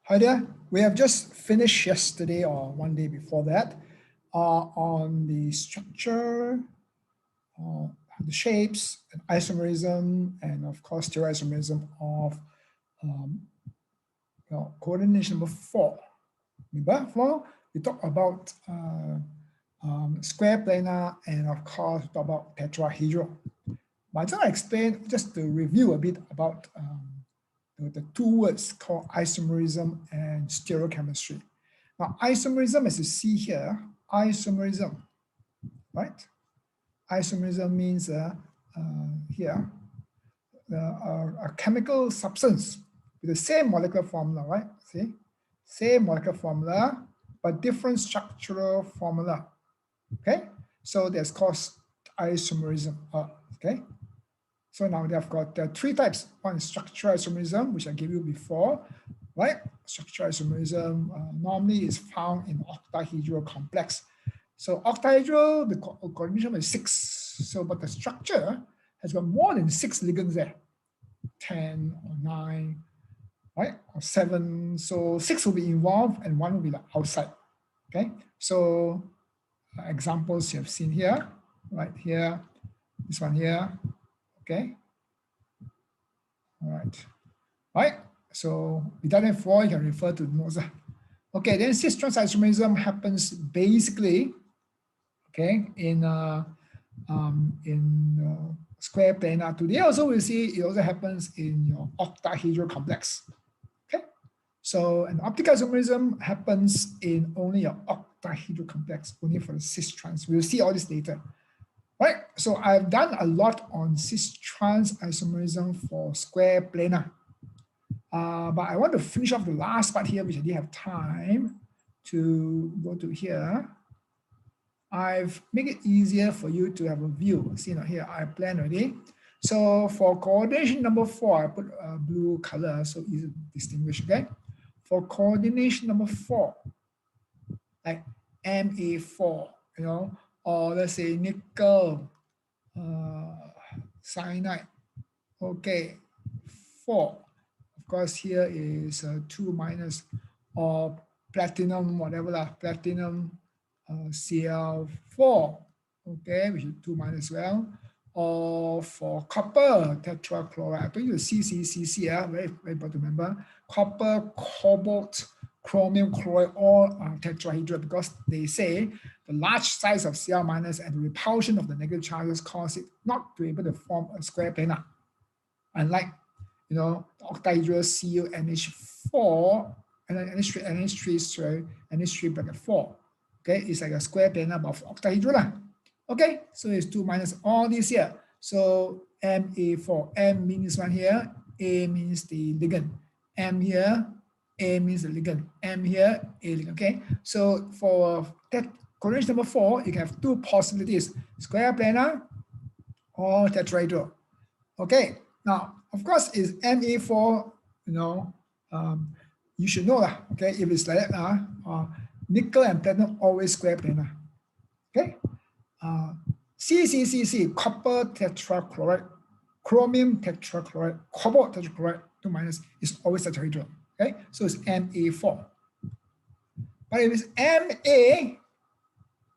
Hi there. We have just finished yesterday or one day before that on the structure, the shapes, and isomerism, and of course stereoisomerism of coordination number 4. Remember, 4, we talked about square planar and of course talk about tetrahedral. But I just want to explain, just to review a bit about the two words called isomerism and stereochemistry. Now, isomerism, as you see here, isomerism, right? Isomerism means here a chemical substance with the same molecular formula, right? See, same molecular formula, but different structural formula. Okay, so that's called isomerism. Okay. So now they've got 3 types. One is structural isomerism, which I gave you before, right? Structural isomerism normally is found in octahedral complex. So octahedral, the coordination is 6. So, but the structure has got more than 6 ligands there, 10 or 9, right? Or 7. So 6 will be involved and 1 will be the outside. Okay. So examples you have seen here, right here, this one here. Okay. All right. So we done it before, you can refer to the notes. Okay, then Cis Trans Isomerism happens basically, okay, in square planar. Today also we'll see it also happens in your octahedral complex. Okay. So an optical isomerism happens in only your octahedral complex, only for the Cis Trans. We'll see all this later. Right, so I've done a lot on Cis Trans Isomerism for square planar. But I want to finish off the last part here, which I didn't have time to go to here. I've made it easier for you to have a view. See now here, I plan already. So for coordination number 4, I put a blue color so easy to distinguish, okay? For coordination number 4, like Ma4, you know, or let's say nickel, cyanide. Okay, 4. Of course, here is 2 minus, or platinum, whatever lah, platinum Cl4. Okay, which is 2 minus as well. Or for copper tetrachloride, I put you CCCC, very important to remember. Copper, cobalt, chromium chloride, all are tetrahedral because they say the large size of Cl minus and the repulsion of the negative charges cause it not to be able to form a square planar. Unlike, you know, octahedral CuNH4 and then NH3 bracket 4. Okay, it's like a square planar but octahedral. Okay, so it's 2 minus all this here. So Ma4, M means one here, A means the ligand, M here, A means the ligand, M here, A ligand. Okay, so for that coordination number 4, you can have 2 possibilities: square planar or tetrahedral. Okay, now of course is Ma4. You know, you should know that. Okay, if it's like that, nickel and platinum always square planar. Okay, CCCC, copper tetrachloride, chromium tetrachloride, cobalt tetrachloride, 2 minus is always tetrahedral. Okay, so it's Ma4. But if it's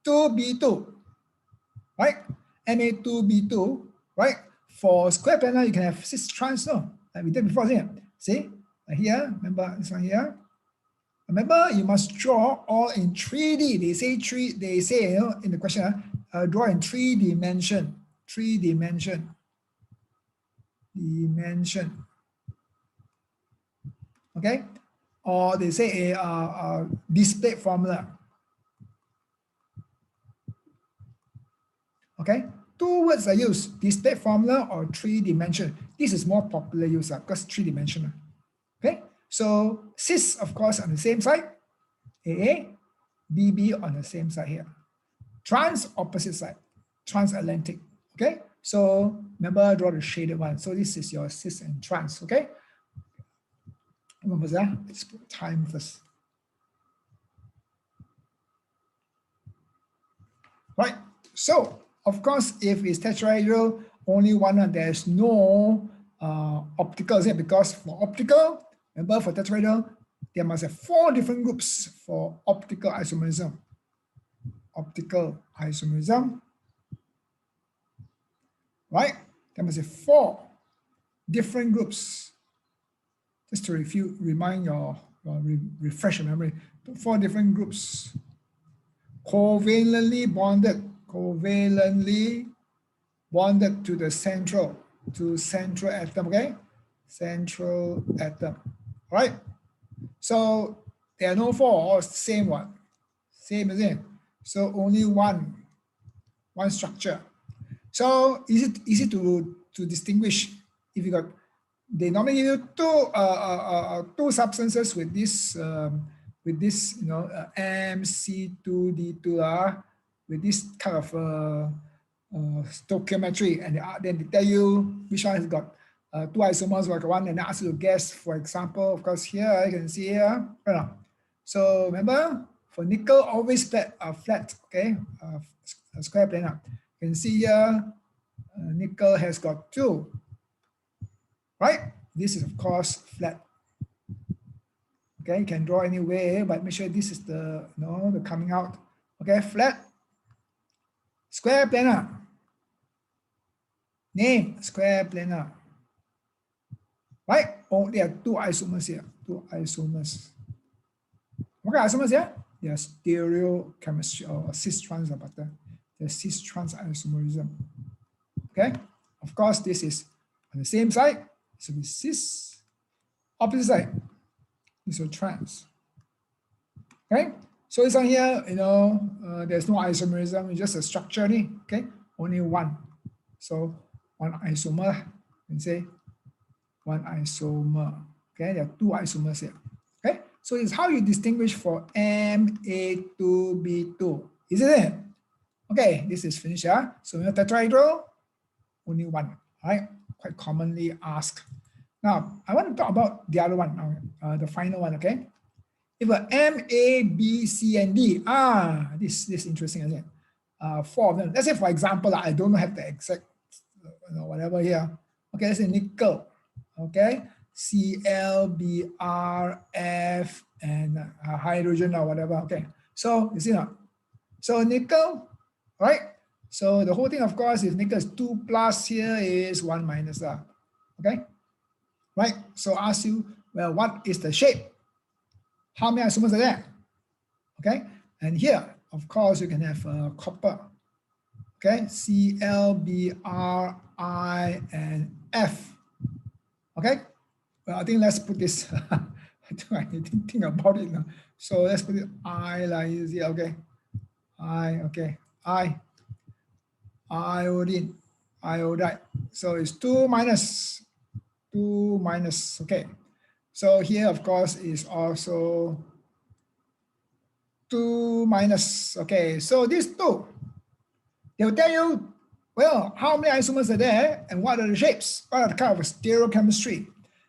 Ma2B2, right? Ma2B2, right? For square planar, you can have Cis Trans, no? Like we did before, see? Like here, remember this one here? Remember, you must draw all in 3D. They say you know, in the question, draw in 3 dimension. Okay? Or they say a display formula. Okay? 2 words are used, display formula or 3 dimension. This is more popular use because 3 dimensional. Okay? So cis, of course, on the same side, AA, BB on the same side here. Trans, opposite side, transatlantic. Okay? So remember, draw the shaded one. So this is your cis and trans. Okay? Remember that? Let's put time first. Right. So, of course, if it's tetrahedral, only one, there's no optical, because for optical, remember for tetrahedral, there must have 4 different groups for optical isomerism. Optical isomerism, right? There must be 4 different groups. Just to remind refresh your memory. 4 different groups. Covalently bonded to the central atom, okay? Central atom, all right? So there are no 4, all same one. Same, isn't it? So only one structure. So easy to distinguish if you got, they normally give you two substances with this MC2D2 with this kind of stoichiometry, and then they tell you which one has got 2 isomers, like one, and ask you to guess. For example, of course, here you can see here. So remember, for nickel, always flat, okay, square planar. You can see here, nickel has got 2, right? This is of course flat. Okay, you can draw any way, but make sure this is the the coming out. Okay, flat, square planar. Name square planar. Right? Oh, there are 2 isomers here. 2 isomers. What kind of isomers here? They are stereochemistry or cis trans butter. The cis trans isomerism. Okay. Of course, this is on the same side. So this cis. Opposite side. This is trans. Okay. So it's on here. There's no isomerism. It's just a structure. Okay. Only one. So one isomer. You can say 1 isomer. Okay. There are 2 isomers here. Okay. So it's how you distinguish for Ma2B2, isn't it? Okay, this is finished. Yeah. So tetrahedral, only 1. Right? Quite commonly asked. Now I want to talk about the other one, the final one. Okay. If a M, A, B, C, and D, this is interesting, isn't it? 4 of them. Let's say, for example, I don't have the exact, whatever here. Okay, let's say nickel. Okay, Cl, Br, F, and hydrogen or whatever. Okay, so you see now. So nickel, right? So the whole thing, of course, is nickel is 2 plus, here is 1 minus. Okay, right? So ask you, well, what is the shape? How many isomers are there? Okay, and here, of course, you can have copper. Okay, Cl, Br, I, and F. Okay, well, I think let's put this. I didn't think about it now. So let's put it I like this here. Okay, iodine, iodide. So it's 2 minus. Okay, so here, of course, is also 2 minus. Okay, so these 2, they will tell you, well, how many isomers are there and what are the shapes? What are the kind of stereochemistry?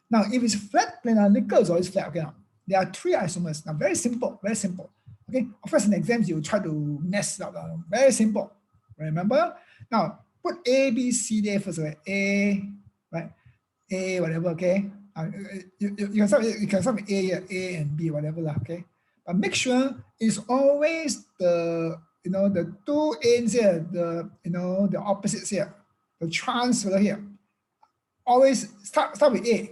Now, if it's flat planar, nickel is always flat. Okay, now there are 3 isomers. Now, very simple, very simple. Okay, of course, in exams, you try to mess it up. Very simple. Remember? Now, put A, B, C there first. Okay? A, right? A, whatever. Okay. You can start with A here, A and B, whatever. Okay. But make sure it's always the the 2 ends here, the the opposites here, the trans here. Always start with A.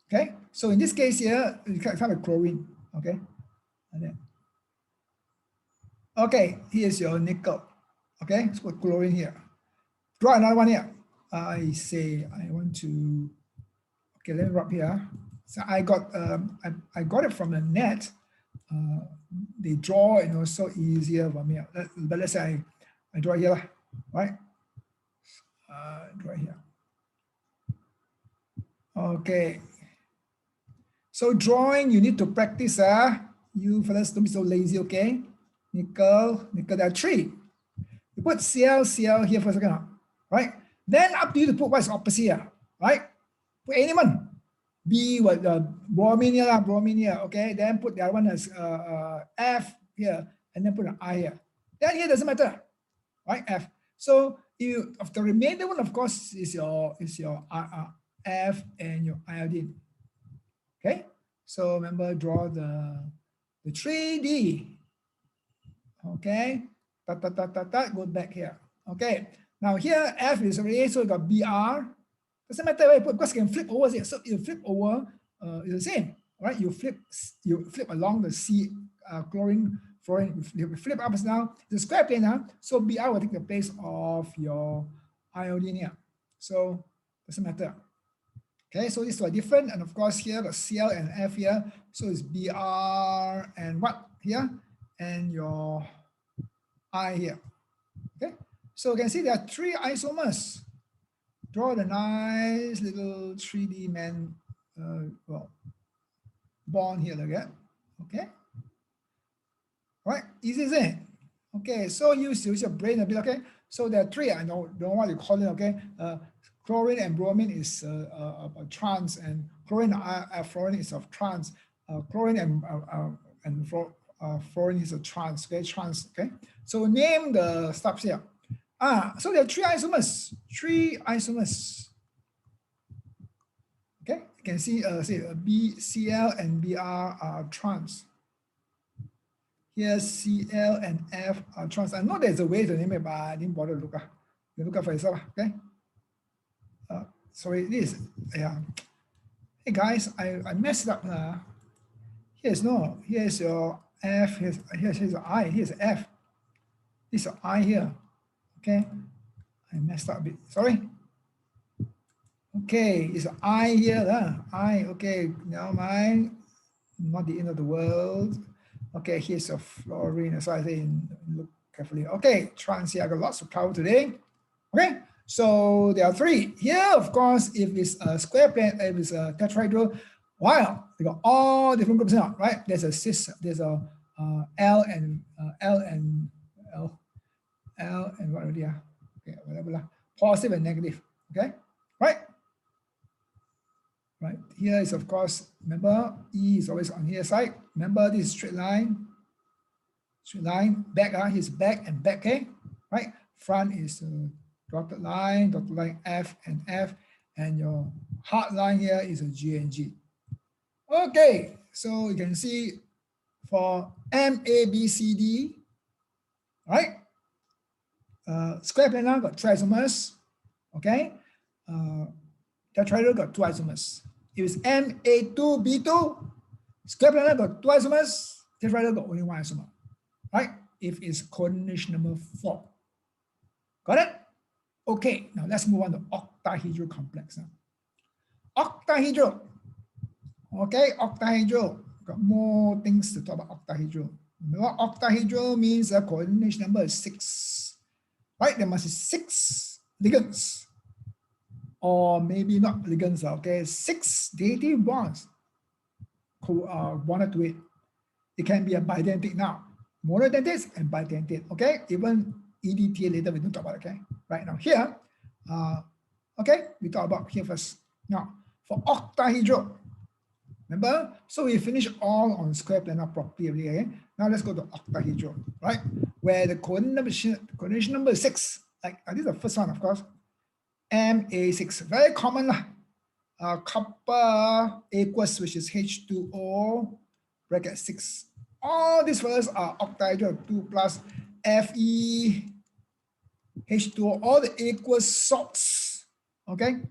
Okay. So in this case here, you can start with chlorine. Okay. And then, okay, here's your nickel. Okay, let's put chlorine here. Draw another one here. I say I want to. Okay, let me rub here. So I got it from the net. They draw, so easier for me. But let's say I draw here, right? Draw here. Okay. So drawing, you need to practice. You fellas don't be so lazy, okay? Nickel, there are 3. You put Cl here for a second, right? Then up to you to put what's opposite here, right? Put anyone. B, what bromine here, okay? Then put the other one as F here, and then put an I here. Then here doesn't matter, right? F. So you of the remainder one, of course, is your F and your iodine. Okay. So remember, draw the 3D. Okay, go back here. Okay, now here F is already, so you got BR. Doesn't matter where you put, because you can flip over here. So you flip over, it's the same, right? You flip along the C, chlorine, fluorine, you flip up and down. The square planar, so BR will take the place of your iodine here. So doesn't matter. Okay, so these are different, and of course here got Cl and F here. So it's Br and what here, and your I here. Okay, so you can see there are 3 isomers. Draw the nice little 3D man, bond here like that. Okay, all right, easy, isn't it? Okay, so use your brain a bit. Okay, so there are 3. I don't know what you call it. Okay, chlorine and bromine is a trans, and chlorine and fluorine is of trans. Chlorine and fluorine is a trans. Okay, trans. Okay, so name the steps here. So there are 3 isomers. 3 isomers. Okay, you can see Cl and Br are trans. Here Cl and F are trans. I know there's a way to name it, but I didn't bother to look up. You look up for yourself. Okay. Sorry, this. Yeah. Hey guys, I messed up. Here's your F. Here's your I. Here's F. This is I here. Okay. I messed up a bit. Sorry. Okay, it's I here. I. Okay. Never mind. Not the end of the world. Okay. Here's a fluorine. So I say look carefully. Okay. Trans here. I got lots of power today. Okay. So there are 3 here. Of course, if it's a square plane, if it's a tetrahedral, wow, we got all different groups now, right? There's a cis, there's a L and what are they? Okay, whatever, positive and negative. Okay, right? Right. Here is, of course, remember E is always on here side. Remember this is straight line. Straight line. Back. Here's back and back. Okay, right. Front is dotted line F and F, and your hard line here is a G and G. Okay, so you can see for Mabcd, right? Square planar got 3 isomers. Okay, tetrahedral got 2 isomers. If it's Ma2B2, square planar got 2 isomers. Tetrahedral got only 1 isomer, right? If it's coordination number 4. Got it? Okay, now let's move on to octahedral complex now. Octahedral. Okay, octahedral. Got more things to talk about octahedral. Remember, octahedral means the coordination number is 6. Right? There must be 6 ligands. Or maybe not ligands, okay? 6 dative bonds bonded to it. It can be a bidentate now. Monodentate and bidentate, okay? Even EDTA later we don't talk about, okay? Right now here, okay, we talk about here first. Now, for octahedral, remember? So we finish all on square planar property, okay? Now let's go to octahedral, right? Where the coordination number is 6. Like this is the first one, of course. Ma6, very common lah. Copper aqueous, which is H2O, bracket 6. All these fellas are octahedral, 2 plus Fe, H2O, all the aqueous salts. Okay,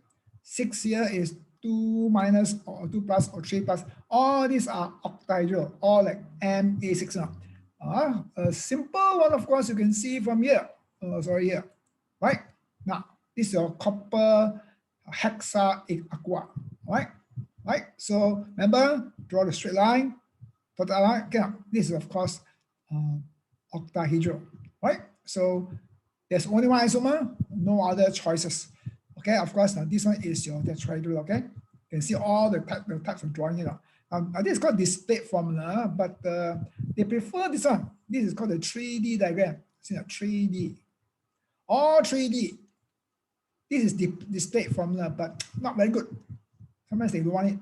6 here is 2 minus or 2 plus or 3 plus. All these are octahedral, all like Ma6 now. A simple one, of course, you can see from here. Here, right? Now, this is your copper hexa aqua, right? Right. So remember, draw the straight line. Okay, this is of course octahedral, right? So there's only 1 isomer, no other choices. Okay, of course, now this one is your tetrahedral. Okay, you can see all the types of drawing here. This is called displayed formula, but they prefer this one. This is called the 3D diagram. See that 3D, all 3D. This is displayed formula, but not very good. Sometimes they don't want it.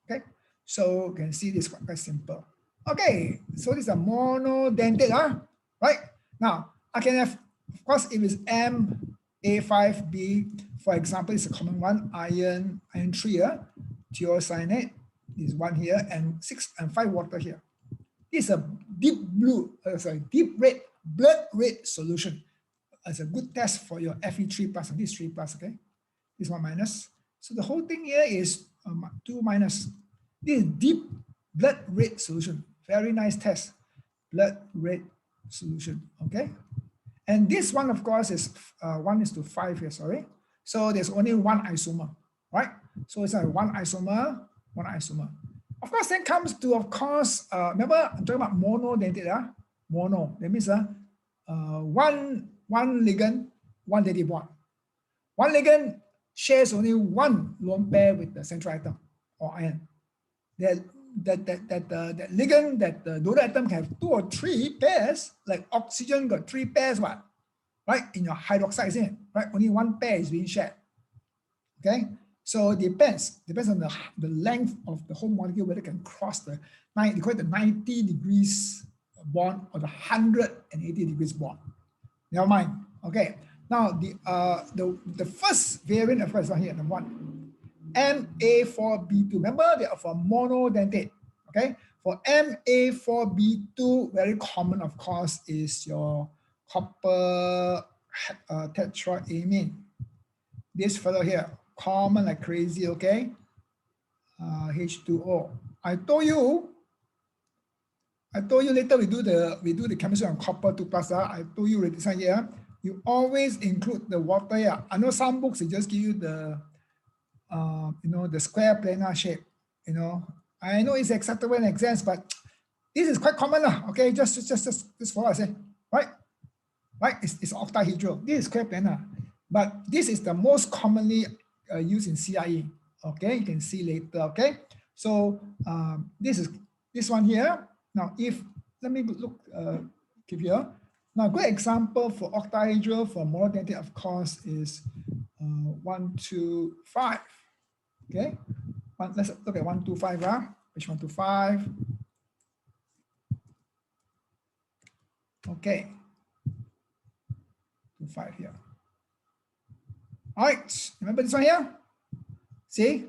Okay, so you can see this quite simple. Okay, so this is a monodentate, right? Now I can have, of course, if it's Ma5B, for example, it's a common one, iron 3, thiocyanate, This one here, and 6 and 5 water here. This is a deep blue, deep red, blood red solution. As a good test for your Fe3 plus and this 3 plus, okay? This one minus. So the whole thing here is 2 minus. This is deep blood red solution. Very nice test. Blood red solution, okay? And this one, of course, is 1:5 here, sorry. So there's only one isomer, right? So it's like one isomer. Of course, then comes to, of course, remember I'm talking about monodentate, mono. That means one ligand, one dative bond. One ligand shares only one lone pair with the central atom or ion. That ligand, that the donor atom can have 2 or 3 pairs, like oxygen got 3 pairs, what? Right? In your hydroxide, isn't it? Right? Only one pair is being shared. Okay? So it depends on the length of the whole molecule, whether it can cross the, they call it the 90 degrees bond or the 180 degrees bond. Never mind. Okay. Now the first variant, of course, is not here, number 1. Ma4B2. Remember, they are for monodentate. Okay. For Ma4B2, very common, of course, is your copper tetraamine. This fellow here, common like crazy, okay? H2O. I told you later we do the chemistry on copper 2 plus. I told you this one here. You always include the water here. I know some books they just give you the the square planar shape. I know it's acceptable in exams, but this is quite common, okay? Just follow I say, right? Right? It's octahedral. This is square planar, but this is the most commonly used in CIE. Okay, you can see later. Okay, so this one here. Now, let me look, keep here. Now, a good example for octahedral for monodentate, of course, is 1, 2, 5. Okay, let's look at 1, 2, 5. Page 1, 2, 5. Okay, 2, 5 here. All right, remember this one here? See,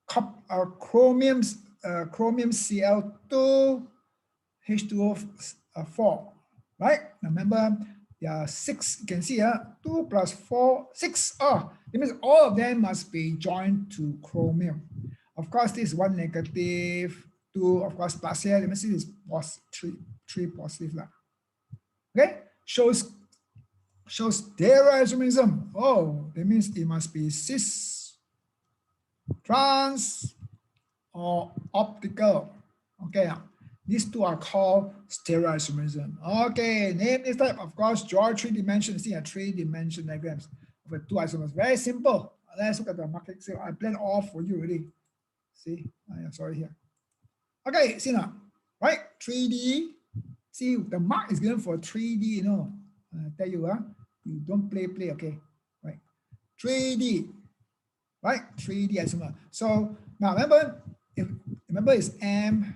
chromium Cl2, H2O4, right? Now remember, there are 6, you can see here, 2 plus 4, 6. Oh, it means all of them must be joined to chromium. Of course, this is 1 negative, 2, of course, plus here. Let me see this was 3 positive. Okay, shows stereoisomerism. Oh, that means it must be cis, trans, or optical. Okay, these two are called stereoisomerism. Okay, name this type. Of course, draw 3 dimensions. See a 3-dimension diagrams of the 2 isomers. Very simple. Let's look at the market. See, I planned all for you already. See, sorry here. Okay, see now, right? 3D. See, the mark is given for 3D. I tell you, you don't play, okay? Right? 3D. Right? 3D isomer. So now remember, it's M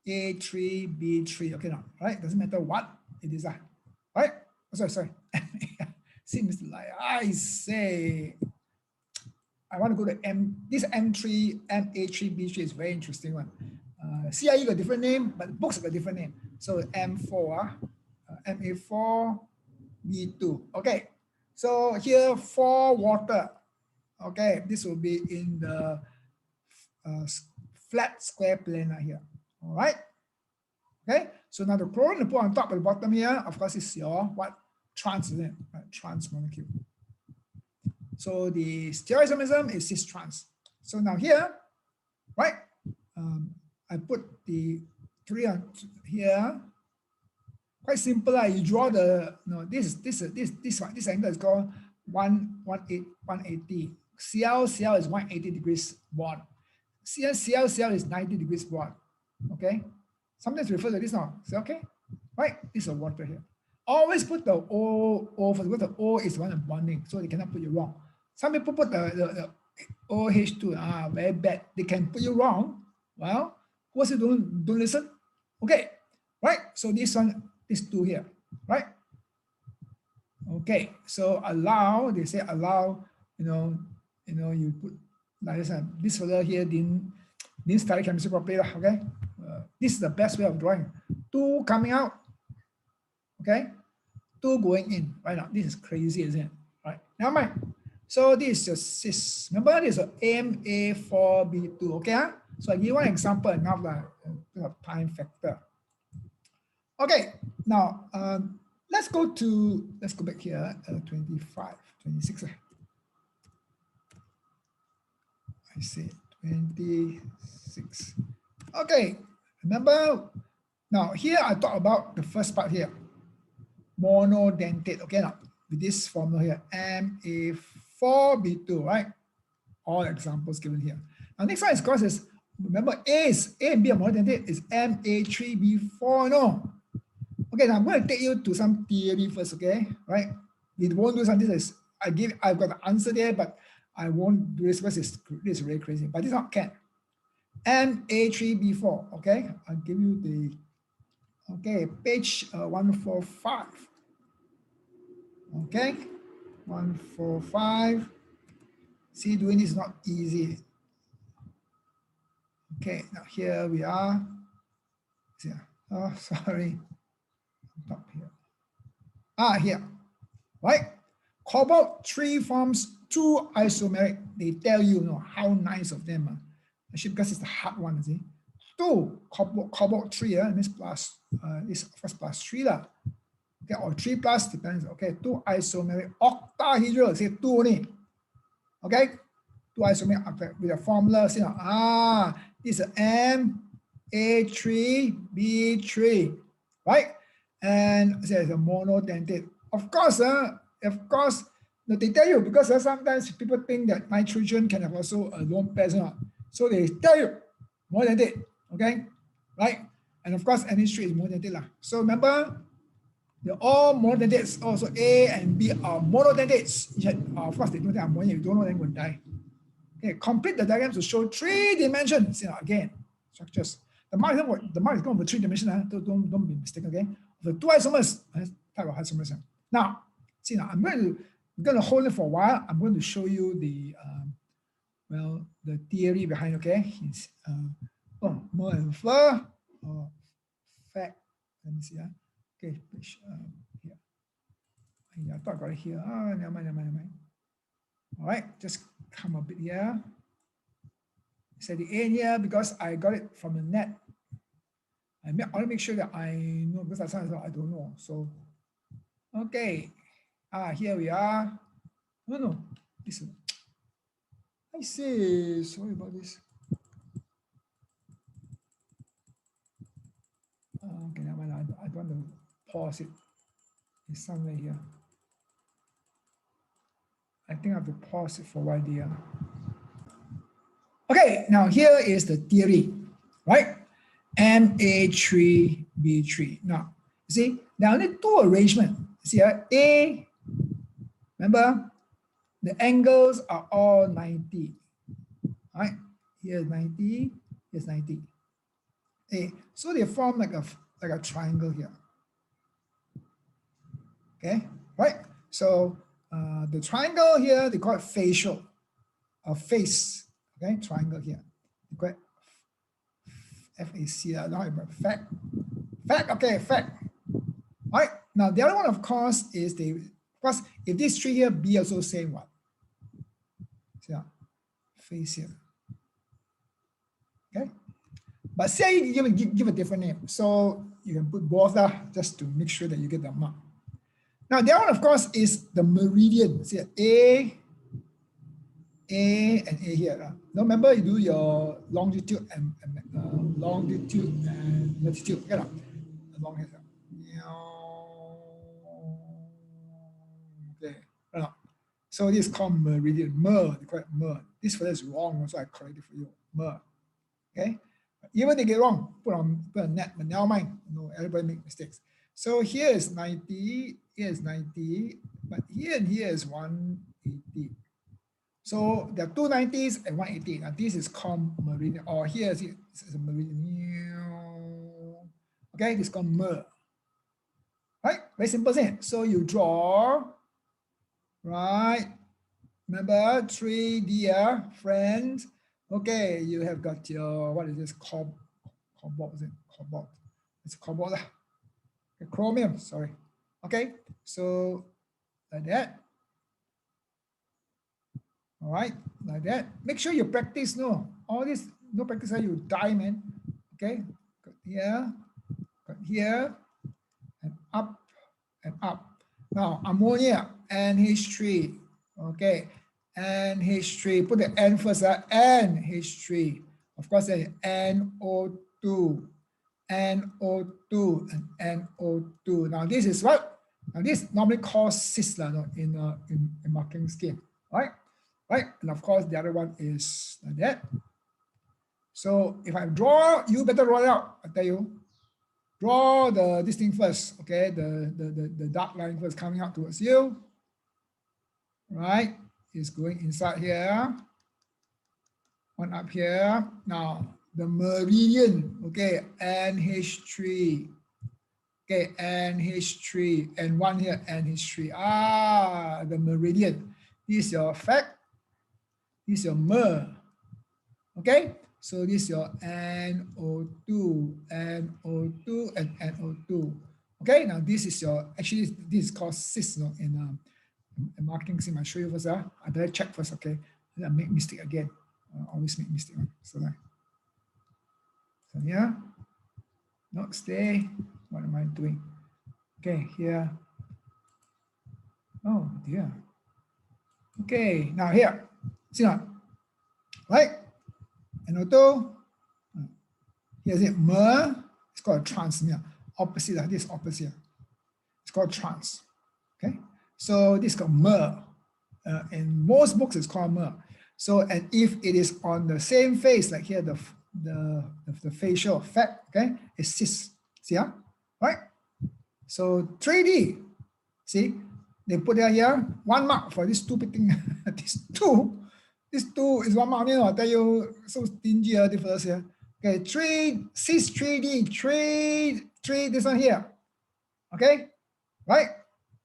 A3 B3. Okay, now, right? Doesn't matter what it is, right? Oh, sorry. See, Mr. Lai, I say, I want to go to this M3, MA3 B3 is very interesting one. CIE got a different name, but books have a different name. So M4, MA4 B2. Okay, so here 4 water. Okay, this will be in the flat square planar here. All right. Okay, so now the chlorine to put on top and bottom here, of course, is your what? Trans, isn't it? Right? Trans molecule. So the stereoisomerism is cis trans. So now here, right? I put the 3 on here. Quite simple. You draw the this angle is called 180. Cl is 180 degrees bond. Cl is 90 degrees bond. Okay. Sometimes refer to this now. Say okay, right? This is a water here. Always put the O first because the O is one of bonding, so they cannot put you wrong. Some people put the OH2. Very bad. They can put you wrong. Well, who else don't listen? Okay, right? So this one, these 2 here, right? Okay, so allow, they say allow, you put like this fellow here didn't, This stereochemistry property, okay? This is the best way of drawing. 2 coming out, okay? 2 going in. Right now, this is crazy, isn't it? Right, never mind. So this is just cis. Remember, this is a MA4B2, okay? So I give you one example, enough time factor. Okay, now let's go back here, 25, 26. I see 26. Okay, remember now here I talk about the first part here, monodentate. Okay, now with this formula here, Ma4B2, right? All examples given here. Now next one is course is, remember A and B are monodentate is Ma3B4, no? Okay, now I'm going to take you to some theory first, okay? Right? We won't do something this. I've got the answer there, but I won't do this because this is really crazy. But this not can. Ma3B4, okay? I'll give you the, okay, page 145. Okay, 145. See, doing this is not easy. Okay, now here we are. Oh, sorry. Up here. Here. Right? Cobalt 3 forms 2 isomeric. They tell you, how nice of them. Actually, because it's the hard one, see? 2 cobalt 3, this plus this first plus 3 lah. Okay, or 3 plus depends. Okay, 2 isomeric octahedral, say 2 only. Okay, 2 isomeric with a formula. See now, this is Ma3B3, right? And there's a monodentate. Of course, they tell you because sometimes people think that nitrogen can have also a lone pairs. So they tell you monodentate, okay, right? And of course, NH3 is monodentate. So remember, they're all monodentates. Also, A and B are monodentates. Of course, they don't think I'm monodentate. You don't know, then will die. Okay, complete the diagram to show 3 dimensions. Again, structures. The mark is going for 3 dimensions. Don't be mistaken. Okay, the 2 isomers type of isomerism. Now, see now, I'm going to hold it for a while. I'm going to show you the the theory behind. Okay, it's more and fur fact. Let me see. Okay, page here. I thought I got it here. Never mind. All right, just come a bit here. Say the A here because I got it from the net. I want to make sure that I know because sometimes I don't know. So, okay, here we are. No, listen. I say sorry about this. Okay, never mind. I don't want to pause it. It's somewhere here. I think I have to pause it for a while there. Okay, now here is the theory, right? Ma3B3. Now, you see, there are only 2 arrangements. See, A, remember, the angles are all 90. Right? Here's 90, here's 90. A. So they form like a triangle here. Okay, right? So the triangle here, they call it facial, or face. Okay, triangle here. They call it FAC. Fact. Okay, fact. All right. Now the other one, of course, is because if this 3 here, B also same one. Yeah, face here. Okay, but say you give a different name, so you can put both just to make sure that you get the mark. Now the other one, of course, is the meridian. See, A and A here. Now remember, you do your longitude and latitude. Get up along here. Okay. So this is called meridian. They call it mer. This fella is wrong, so I correct it for you. Mer. Okay. Even they get wrong, put a net, but never mind. Everybody make mistakes. So here is 90, here is 90, but here and here is 180. So there are 2 90s and 180. Now this is called meridian, or here is a meridian. Okay, this is called mer. Right? Very simple thing. So you draw, right? Remember 3D, friends. Okay, you have got your, what is this, cobalt, is it? Cobalt. It's cobalt. Okay, chromium, sorry. Okay, so like that. All right, like that. Make sure you practice, no. All this, no practice, you die, man. Okay, got here, and up, and up. Now, ammonia, NH3. Okay, NH3. Put the N first, NH3. Of course, then NO2, NO2, and NO2. Now, this is what? Now, this normally called cis in marking scheme, right? Right, and of course, the other one is like that. So if I draw, you better draw it out, I tell you. Draw this thing first, okay? The dark line first coming out towards you, right? It's going inside here, one up here. Now, the meridian, okay, NH3, okay, NH3, and one here, NH3. The meridian. This is your fact, this is your mer, okay? So this is your NO2, NO2, and NO2. Okay, now this is your, actually this is called cis in marking scheme. I'll show you first. I better check first, okay? I make mistake again. Always make mistake. So yeah, no, stay. What am I doing? Okay, here. Oh dear. Okay, now here. See now, right? NO2. Here's it, mer. It's called a trans. Opposite, this opposite. It's called trans. Okay, so this is called mer. In most books, it's called mer. So, and if it is on the same face, like here, the facial effect, okay, it's cis. See, right? So 3D. See, they put there here 1 mark for this stupid thing. This two is 1 mark. I'll tell you, so stingy the first here. Okay, cis 3D, three, this one here. Okay, right?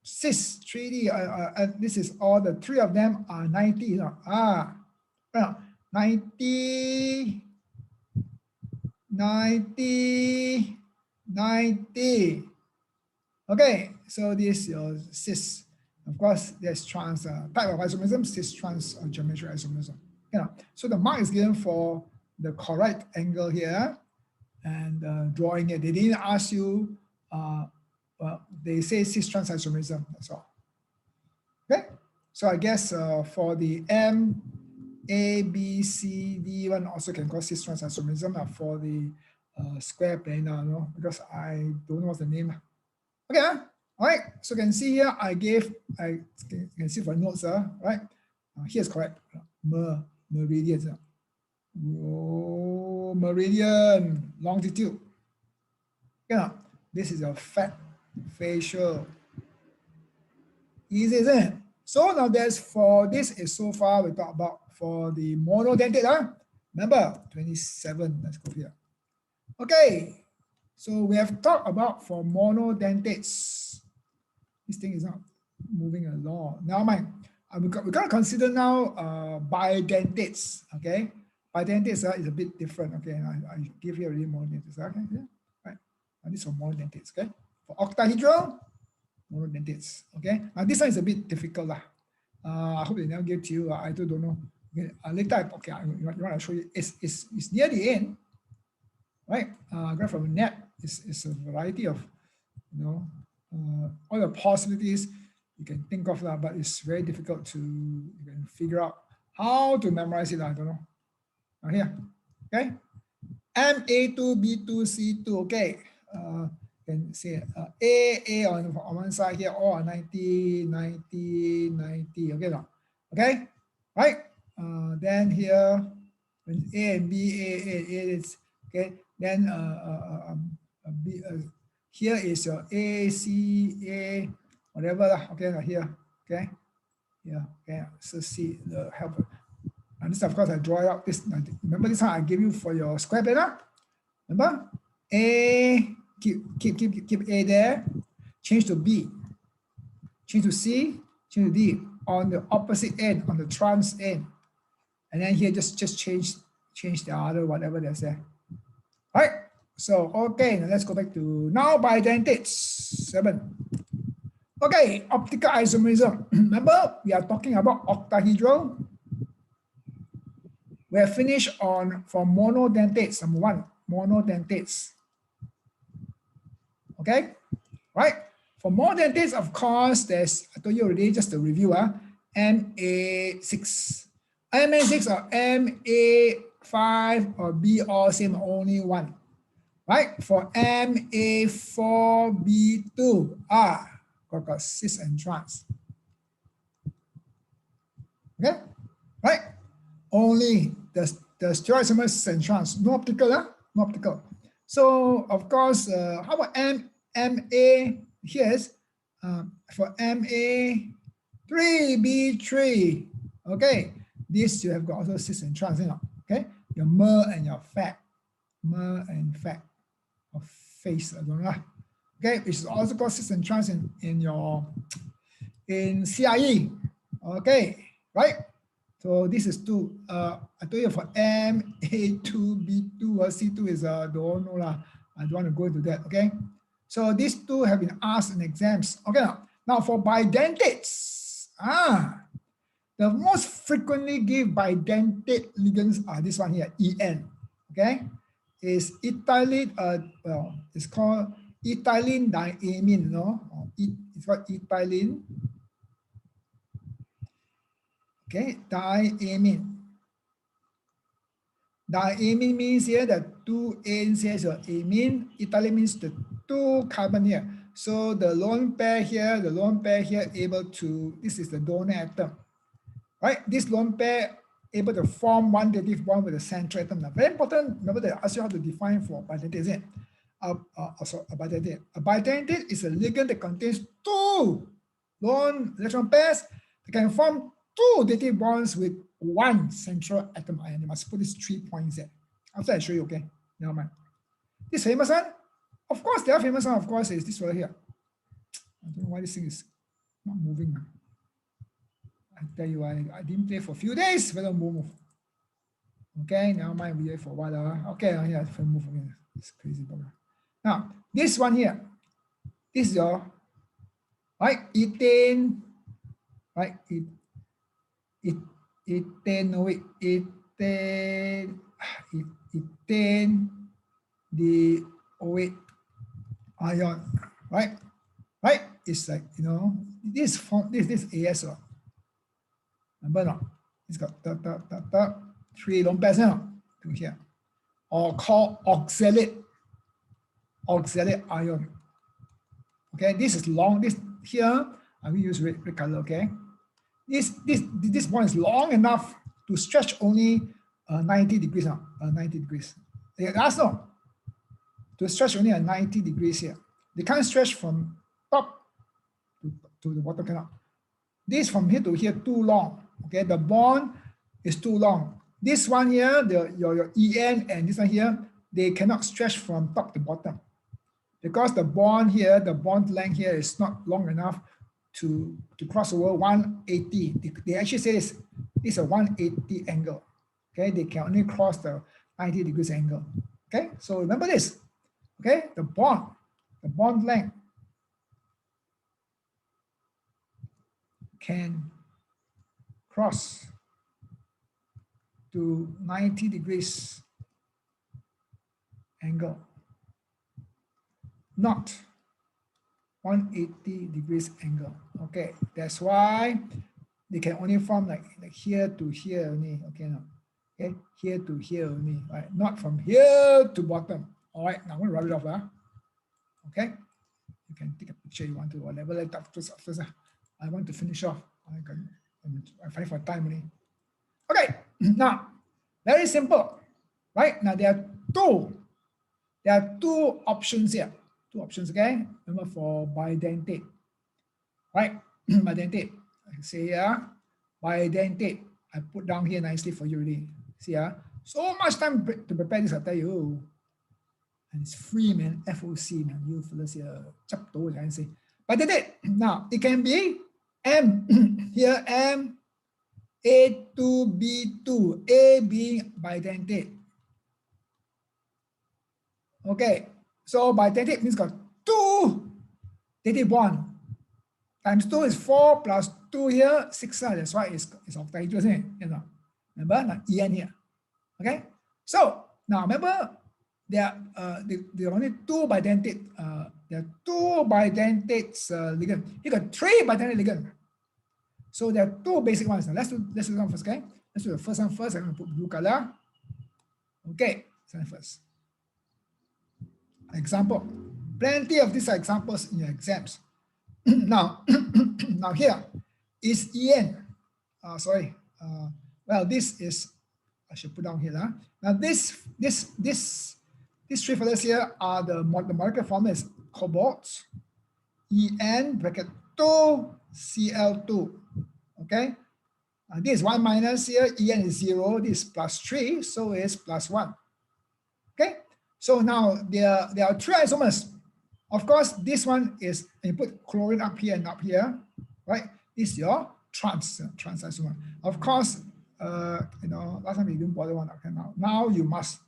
Cis 3D, and this is all the three of them are 90. Well, 90, 90, 90. Okay, so this is your cis. Of course, there's trans type of isomerism, cis trans geometry isomerism. So the mark is given for the correct angle here, and drawing it. They didn't ask you. Well, they say cis trans isomerism. That's all. Okay. So I guess for the M, A, B, C, D one also can call cis trans isomerism for the square planar, no? Because I don't know what's the name. Okay. All right. So you can see here, I can see for notes, right? Here's correct. Meridian. Oh, meridian, longitude. Yeah, this is your fat facial. Easy, isn't it? So now this is so far we talked about for the monodentate. Remember 27. Let's go here. Okay, so we have talked about for monodentates. This thing is not moving along. Now, we got to consider now bidentates. Okay, bidentates is a bit different. Okay, I give you already monodentates. Okay, yeah, right. And this is for monodentates. Okay, for octahedral monodentates. Okay, now this one is a bit difficult. I hope they never give to you. I don't know. Okay, later, okay, you want to show you. It's near the end, right? Graph from net is a variety of, all the possibilities you can think of that, but it's very difficult to figure out how to memorize it. I don't know. Now here, okay, MA2, B2, C2. Okay, can say A on one side here, all are 90, 90, 90. Okay, now, okay, right? Then here, when A and B, A is okay. Then B, here is your A, C, A, whatever. Okay, here, okay, yeah, okay. So C the helper. And this, of course, I draw out this. Remember this one I gave you for your square planar. Remember, A. Keep A there. Change to B. Change to C. Change to D on the opposite end, on the trans end. And then here just change change the other whatever that's there. All right. So okay, now let's go back to now bidentate 7. Okay, optical isomerism. Remember, we are talking about octahedral. We have finished on from monodentates. Number 1, monodentates. Okay, right? For monodentates, of course, there's, I told you already, just a review, MA6. MA6 or MA5 or B all same, only one. Right? For MA4B2, got cis and trans. Okay? Right? Only the stereoisomers cis and trans. No optical, no optical. So, of course, how about MA? Here's for MA3B3. Okay? This you have got also cis and trans, you know. Okay? Your mer and your fat. Mer and fat. Or face, I don't know. Okay, which is also called cis and trans in CIE. Okay, right? So this is 2. I told you for MA2B2 or C2 is don't know lah. I don't want to go into that. Okay, so these 2 have been asked in exams. Okay, now for bidentates, the most frequently given bidentate ligands are this one here, EN. Okay. Is ethylene, well, it's called ethylene diamine, no? It's called ethylene. Okay, diamine. Diamine means here the 2 N's here, so amine. Ethylene means the 2 carbon here. So the lone pair here, able to, this is the donor atom. Right? This lone pair able to form one dative bond with the central atom. Now, very important, remember that I asked you how to define for bidentate, isn't it? Also a bidentate. A bidentate is a ligand that contains 2 lone electron pairs that can form 2 dative bonds with 1 central atom ion. You must put these 3 points there. After I show you, okay? Never mind. This famous one? Of course, the other famous one, of course, is this one here. I don't know why this thing is not moving. I tell you, I didn't play for a few days, but don't move. Okay, never mind, we wait for a while. Okay, yeah, move again. It's crazy bugger. Now, this one here, this is your, right, ethane, right, ethane, the OH ion, right? Right? It's like, you know, this form, this AS. Remember not? It's got 3 lone pairs now to here. Or called oxalate ion. Okay, this is long. This here, I will use red color. Okay, this one is long enough to stretch only 90 degrees now. 90 degrees. That's no. To stretch only 90 degrees here. They can't stretch from top to the bottom. Cannot. This from here to here too long. Okay, the bond is too long. This one here, your EN and this one here, they cannot stretch from top to bottom because the bond here, the bond length here is not long enough to cross over 180. They actually say this is a 180 angle. Okay, they can only cross the 90 degrees angle. Okay, so remember this. Okay, the bond length can cross to 90 degrees angle, not 180 degrees angle. Okay, that's why they can only form like here to here only. Okay, now, okay, here to here only, right? Not from here to bottom. All right, now I'm gonna rub it off. Okay, you can take a picture you want to, whatever. Like after, I want to finish off. I fight for time only. Okay, now very simple, right? Now there are two options here. 2 options, okay? Remember for bidentate, right? Bidentate. I say here, bidentate. I put down here nicely for you already. See, so much time to prepare this, I tell you. And it's free, man. FOC, man. You fellas here, chap to, I can say. Bidentate. Now it can be M here, M, A2, B2, A being bidentate. Okay, so bidentate means got 2 dative bond. Times 2 is 4 plus 2 here, 6. That's why it's octahedral, isn't it? You know, remember, like En here. Okay, so now remember there are only 2 bidentate. There are 2 bidentate ligand. You got 3 bidentate ligand. So there are 2 basic ones. Now let's do one first. Okay, let's do the first one first. I'm going to put blue color. Okay, first. Example. Plenty of these examples in your exams. Now, now here is En. Well, this is, I should put down here. Now these 3 fellows here are the molecular formula is cobalt, En bracket 2 Cl2. Okay. This is 1 minus here. En is 0. This is plus 3, so it's plus 1. Okay. So now there are 3 isomers. Of course, this one is, you put chlorine up here and up here, right? This is your trans isomer. Of course, you know, last time we didn't bother one. Okay, now you must.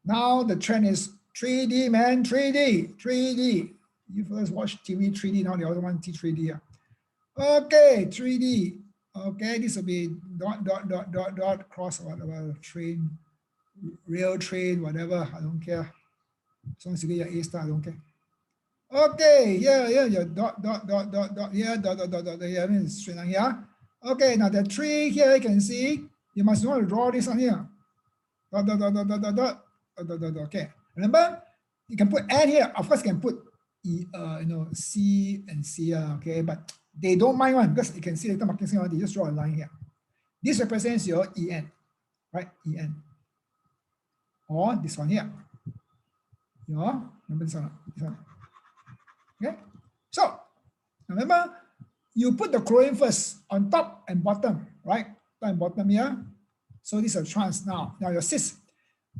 Now the trend is 3D, man, 3D. You first watch TV 3D, now the other one T3D. Okay, 3D. Okay, this will be dot cross whatever train, rail train, whatever. I don't care. As long as you get your A star, I don't care. Okay, yeah, your dot here, dot here, I mean straight line here. Okay, now the 3 here you can see, you must know how to draw this on here. Dot. Okay, remember, you can put N here. Of course, you can put you know, C and C, okay, but they don't mind one because you can see later marking scheme, they just draw a line here. This represents your En, right? En. Or this one here. Remember this one. Okay, so remember, you put the chlorine first on top and bottom, right? Top and bottom here. So this is a trans now. Now your cis,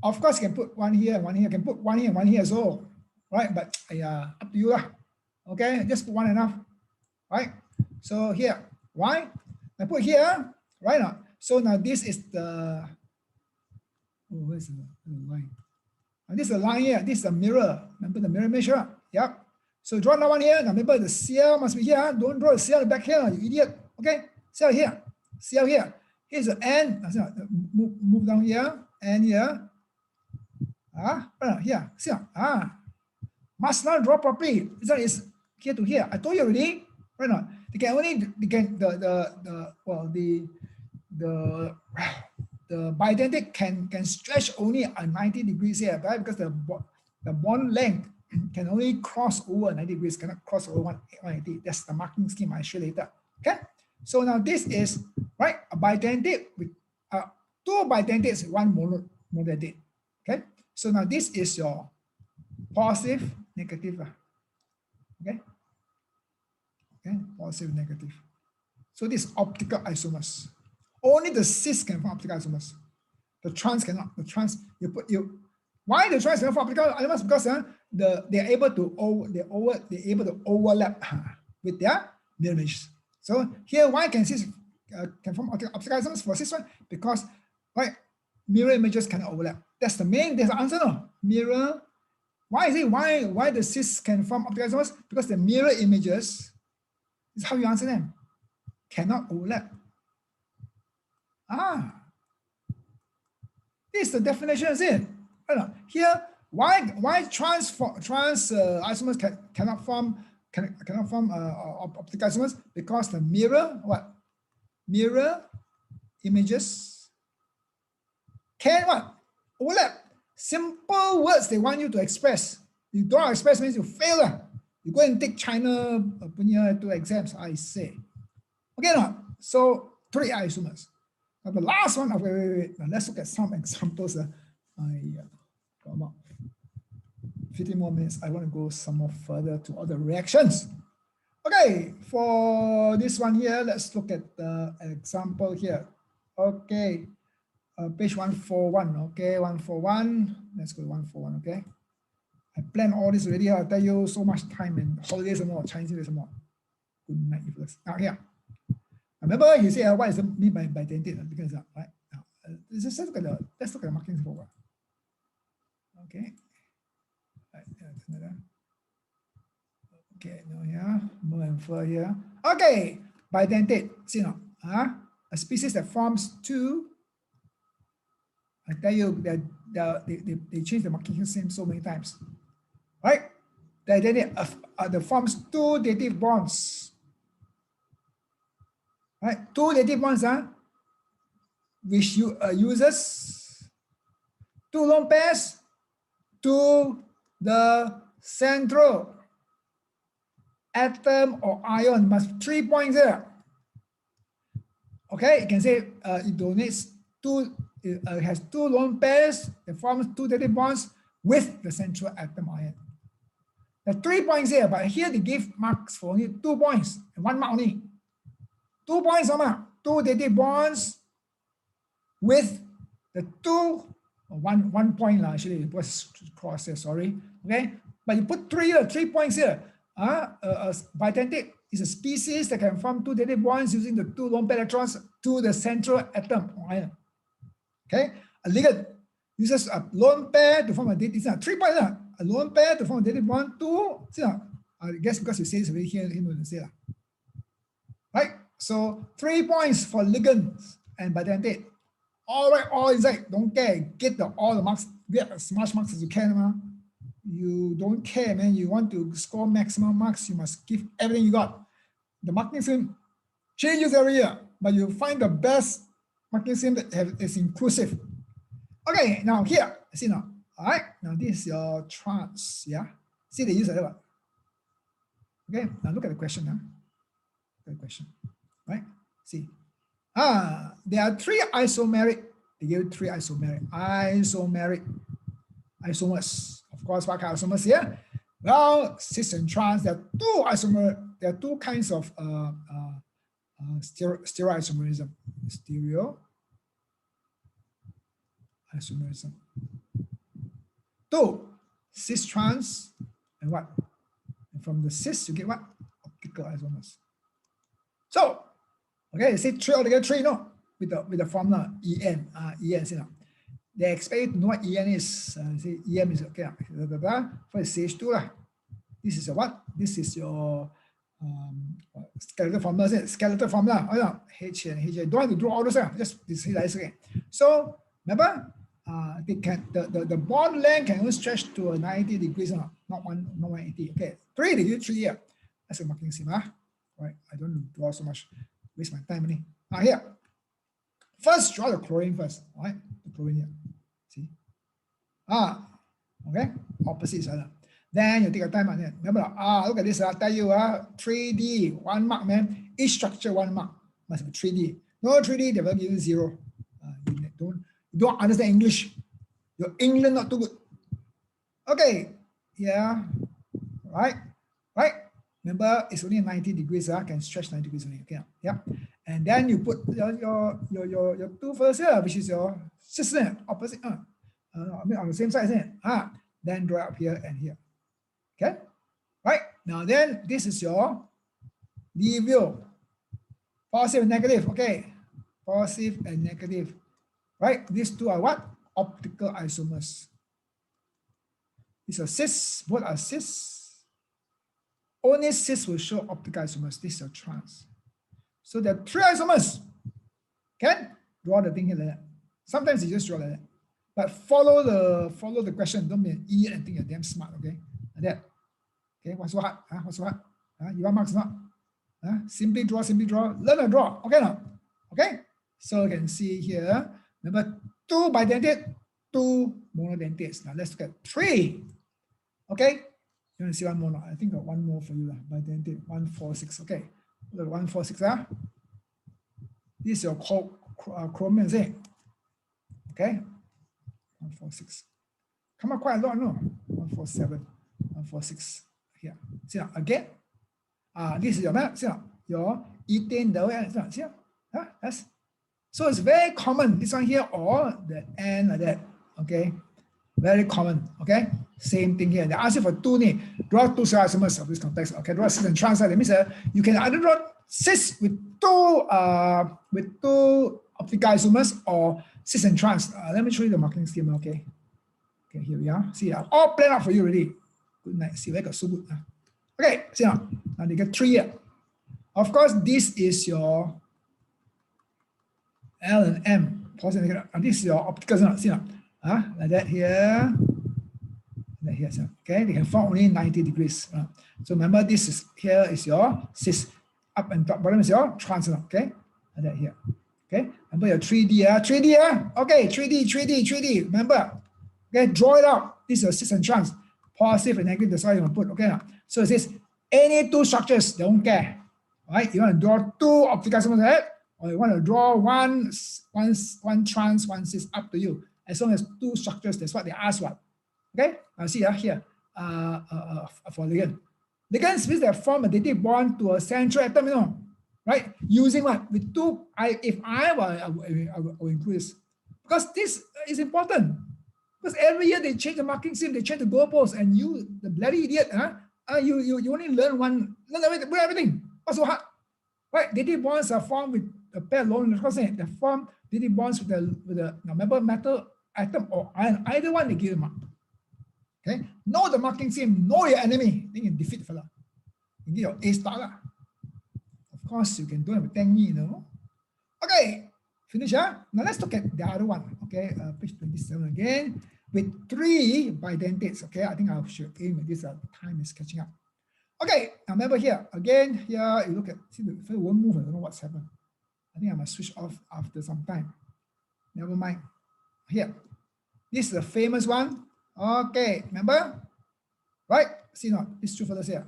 of course, you can put 1 here and 1 here. You can put 1 here and 1 here as well, right? But up to you lah. Okay, just put 1 enough, right? So here, why? I put here, right now. So now this is the, where's the line? Now this is the line here. This is the mirror. Remember the mirror measure? Yep. So draw another one here. Now remember the Cl must be here. Don't draw the Cl back here, you idiot. Okay, Cl here. Cl here. Here's the N. Move down here. N here. Here. Cl. Must not draw properly. This one is here to here. I told you already. Right now. They can only the bidentate can stretch only at 90 degrees here, right? Because the bond length can only cross over 90 degrees, cannot cross over 180. That's the marking scheme I show later. Okay. So now this is right a bidentate with 2 bidentates, 1 monodentate. Okay. So now this is your positive, negative. Okay. Okay. Positive, negative. So this is optical isomers. Only the cis can form optical isomers. The trans cannot. The trans why the trans cannot form optical isomers? Because they're able to overlap with their mirror images. So here, why can cis can form optical isomers for cis one? Because right, mirror images cannot overlap. That's the answer. No, mirror. Why is it? Why the cis can form optical isomers? Because the mirror images is how you answer them. Cannot overlap. This is the definition, is it? Here, why trans isomers cannot form optical isomers? Because the mirror images can overlap. Simple words they want you to express. You don't express means you fail. You go and take China 2 exams, I say. Okay, now so 3 isomers. Now the last one, wait. Now let's look at some examples. About 15 more minutes. I want to go some more further to other reactions. Okay, for this one here, let's look at the example here. Okay, page 141. Okay, 141. Let's go to 141. Okay, I planned all this already. I'll tell you so much time and holidays and more, Chinese New Year and more. Good night, you folks. Now here. Remember, you say what is the mean by bidentate? Because right now, let's look at the markings for. Okay. Right, that's another. Okay, no here, more infer here. Okay, bidentate. See now, a species that forms two. I tell you that they change the marking system so many times, right? That forms two dative bonds, right? Two dative bonds, which uses two lone pairs to the central atom or ion. Must 3 points there. Okay, you can say it donates two. It has two lone pairs that forms two dative bonds with the central atom ion. There are 3 points here, but here they give marks for only 2 points and 1 mark only. 2 points, two dative bonds with the one point actually it was cross here, sorry. Okay, but you put 3 points here. Bidentate is a species that can form two dative bonds using the two lone pair electrons to the central atom ion. Okay, a ligand uses a lone pair to form a dative. 3 points. A lone pair to form a dative bond to. I guess because you say it's here, right? So 3 points for ligands and bidentate. All right, all inside. Don't care. Get all the marks. Get as much marks as you can, man. You don't care, man. You want to score maximum marks. You must give everything you got. The marking scheme changes every year, but you find the best marking scheme that is inclusive. Okay, now here, see now. All right, now this is your trans, yeah. See the use of that. Okay, now look at the question now. Look at the question, right? See, there are 3 isomeric. They give 3 isomeric isomers. Of course, what kind of isomers here? Well, cis and trans. There are 2 isomer. There are 2 kinds of stereoisomerism. Stereoisomerism. 2 cis trans and what? And from the cis you get what? Optical isomers. So, okay, you say 3 altogether 3, no? With the formula En, you know. They expect you to know what En is. Say En is okay. For CH2 This is your what? This is your skeletal formula. Skeletal formula. Oh no, H and H. Don't have to do all those. Just visualize again. So remember, they can the bond length can only stretch to 90 degrees, not 180. Okay, 3 degrees, 3 here. That's a marking scheme. Right. I don't draw so much. Waste my time. Here. First, draw the chlorine first. All right, the chlorine here. See? Okay, opposite side. Then you take your time on it. Remember, look at this. I'll tell you, 3D, 1 mark, man. Each structure 1 mark. Must be 3D. No 3D, they will give you 0. You don't understand English. Your English not too good. Okay, yeah, right. Remember, it's only 90 degrees. Can stretch 90 degrees only. Okay, yeah. And then you put your 2 first here, which is your sister opposite. I mean on the same side, isn't it? Then draw up here and here. Okay, right now then this is your review. Positive and negative. Okay, positive and negative. Right, these 2 are what? Optical isomers. These are cis. Both are cis. Only cis will show optical isomers. This is your trans. So there are 3 isomers. Can draw the thing here like that. Sometimes you just draw like that. But follow the question. Don't be an idiot and think you're damn smart. Okay, like that. Okay, what's so hard? What's so hard? You want marks not? Simply draw. Learn to draw. Okay now. Okay. So you can see here. Remember, 2 bidentate, 2 monodentates. Now let's look at 3. Okay. You want to see 1 more now? I think I got 1 more for you. Bidentate 146. Okay. Look at 146. This is your chromium, is it? Okay. 146. Come on, quite a lot, no? 147, 146. Here. See now, again. This is your map. See now, your ethane double. See now? Yes. So it's very common. This one here or the N like that. Okay. Very common. Okay. Same thing here. They ask you for two, draw two isomers of this complex. Okay, draw cis and trans. That means you can either draw cis with two optical isomers or cis and trans. Let me show you the marking scheme. Okay, here we are. See, I've all planned out for you already. Good night. See, I got so good. Okay, see now you get three here. Of course, this is your L and M. And this is your optical. See now, like that here. Like here, okay, they can form only 90 degrees. So remember, this is here is your cis. Up and top, bottom is your trans. Okay, like that here. Okay, remember your 3D. 3D. Okay, 3D. Remember, okay, draw it out. This is your cis and trans. Positive and negative, that's how you want to put. Okay, so it says any two structures, they don't care. All right, you want to draw two optical isomers ahead, or you want to draw one trans, one cis, up to you. As long as two structures, that's what they ask for. Okay, now see here for ligand. Ligands means they form a dative bond to a central atom, right? Using what? With two, if I were, I will include this. Because this is important. Because every year they change the marking scheme, they change the goalposts, and you, the bloody idiot, you only learn everything. What's so hard? Right? Dative bonds are formed with a pair of lone electrons. They form dative bonds with the remember metal atom or ion. Either one they give them up. Okay? Know the marking scheme, know your enemy, then you defeat the fella. You get your A star. Of course, you can do it with 10 you know. Okay. Finish, Now let's look at the other one. Okay, page 27 again with 3 bidentates. Okay, I think I should aim at this. Time is catching up. Okay, now remember here again. Here you look at see the file won't move. I don't know what's happened. I think I must switch off after some time. Never mind. Here, this is the famous one. Okay, remember, right? See now these two fellows here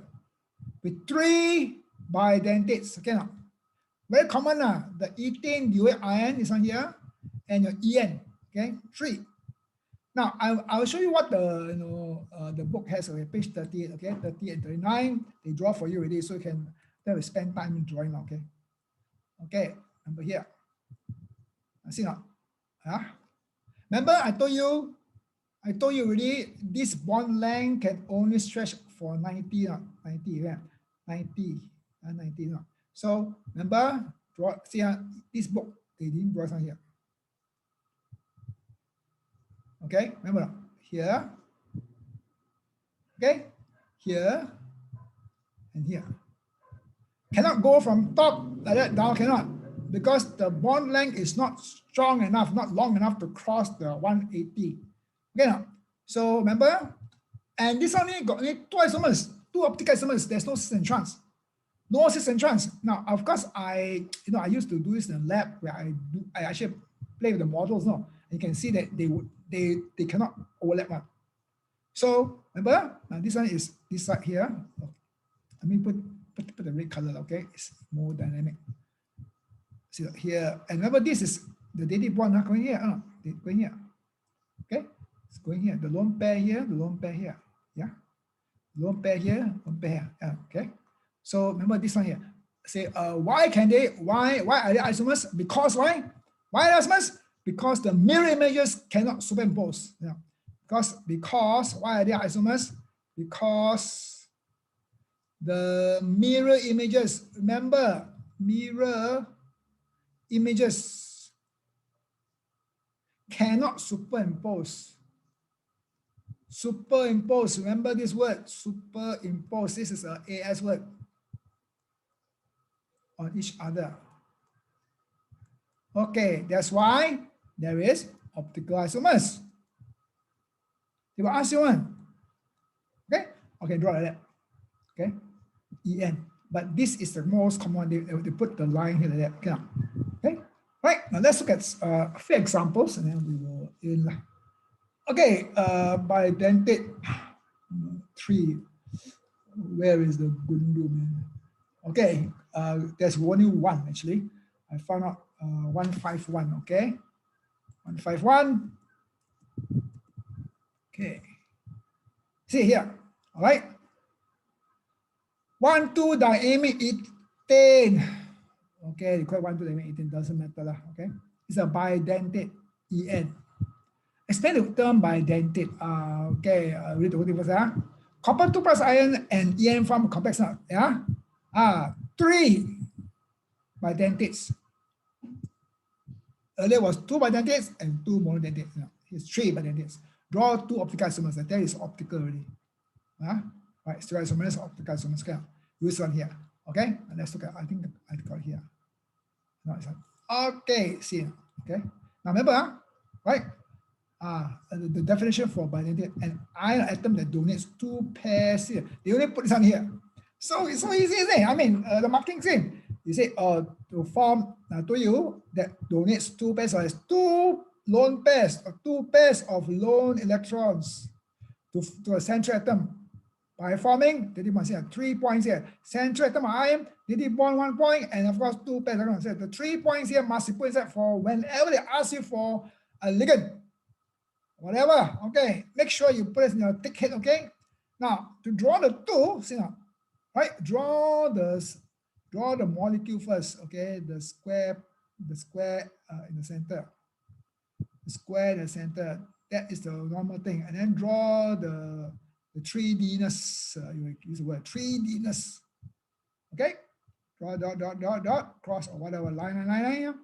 with 3 bidentates. Okay, now. Very common the ethane UA ion is on here, and your EN. Okay, 3. Now I'll show you what the book has. Okay, page 38. Okay, 30 and 39. They draw for you already, so you can spend time in drawing now. Okay. Okay, remember here. See now. Remember I told you already. This bond length can only stretch for 90. 90. Yeah, 90. 90. No. So remember, draw. See this book they didn't draw on here. Okay, remember here. Okay, here and here. Cannot go from top like that down. Cannot, because the bond length is not strong enough, not long enough to cross the 180. Okay, now. So remember, and this only got only 2 isomers, 2 optical isomers. There's no cis and trans. No cis and trans. Now, of course, I used to do this in the lab where I actually play with the models. No, and you can see that they cannot overlap one. So remember, now this one is this side here. Let me put the red color. Okay, it's more dynamic. See here, and remember this is the dative bond going here. Going here. Okay, it's going here. The lone pair here. The lone pair here. Yeah, lone pair here. Lone pair here. Yeah. Okay. So remember this one here. Say why are they isomers? Because why? Why are they isomers? Because the mirror images cannot superimpose. Yeah. Because why are they isomers? Because the mirror images, remember, mirror images cannot superimpose. Superimpose, remember this word, superimpose. This is an AS word. On each other. Okay, that's why there is optical isomers. They will ask you one. Okay, okay, draw like that. Okay, EN. But this is the most common. They put the line here like that. Okay, right. Now let's look at a few examples, and then we will in. Okay, bidentate 3. Where is the Gundu man? Okay, there's only one actually. I found out 151. Okay, 151. Okay, see here. All right, 1,2-diamine ethane. Okay, you call it 1,2-diamine ethane, doesn't matter lah. Okay, it's a bidentate EN. Explain the term bidentate. Okay, read the whole thing first. Copper 2 plus ion and EN form complex. Yeah. 3 bidentates. Earlier was 2 bidentates and 2 monodentates. Here's 3 bidentates. Draw 2 optical isomers. That is optical already. Right, stereoisomerism, optical isomers. Okay. Use one here. Okay, and let's look at. I think I got it here. No, it's not. Okay, see. Okay. Now remember, right? The definition for bidentate, an ion atom that donates 2 pairs here. They only put this on here. So it's so easy, isn't it? I mean, the marking same. You say, to form, to you, that donates 2 pairs, or has 2 lone pairs, or 2 pairs of lone electrons to a central atom. By forming, they did 3 points here. Central atom ion, they did 1 point, and of course 2 pairs. The 3 points here must be put inside for whenever they ask you for a ligand. Whatever, okay. Make sure you put it in your thick head, okay. Now to draw the 2, see now, right? Draw the molecule first, okay. The square in the center. The square in the center. That is the normal thing, and then draw the 3D-ness, you use the word 3D-ness. Okay, draw dot, cross or whatever, line.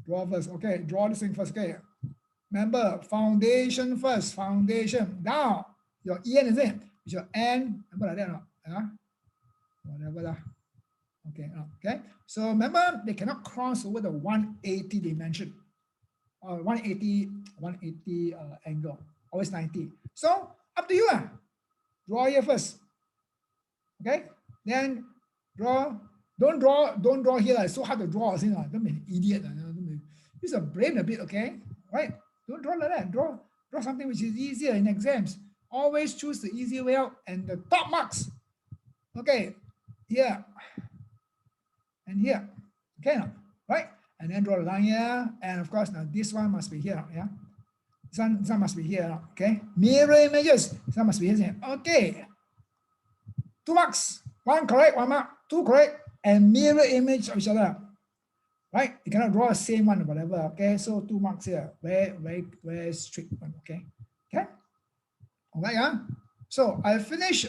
Draw first, okay, draw this thing first, okay. Remember, foundation first, foundation. Now, your EN is it? It's your N, remember like that, whatever lah. Okay. So remember, they cannot cross over the 180 dimension, or 180 angle, always 90. So up to you. Draw here first. Okay, then draw. Don't draw here. It's so hard to draw. Don't be an idiot. Use your brain a bit, okay? Right? Don't draw like that. Draw something which is easier in exams. Always choose the easy way out and the top marks. Okay, here and here. Okay, now, right? And then draw a line here. And of course, now this one must be here. Yeah. This one must be here. Okay. Mirror images. This one must be here. Okay. 2 marks. 1 correct, 1 mark. 2 correct. And mirror image of each other. Right? You cannot draw the same one or whatever. Okay. So 2 marks here. Very strict one. Okay. Okay. All right. Yeah. So I finish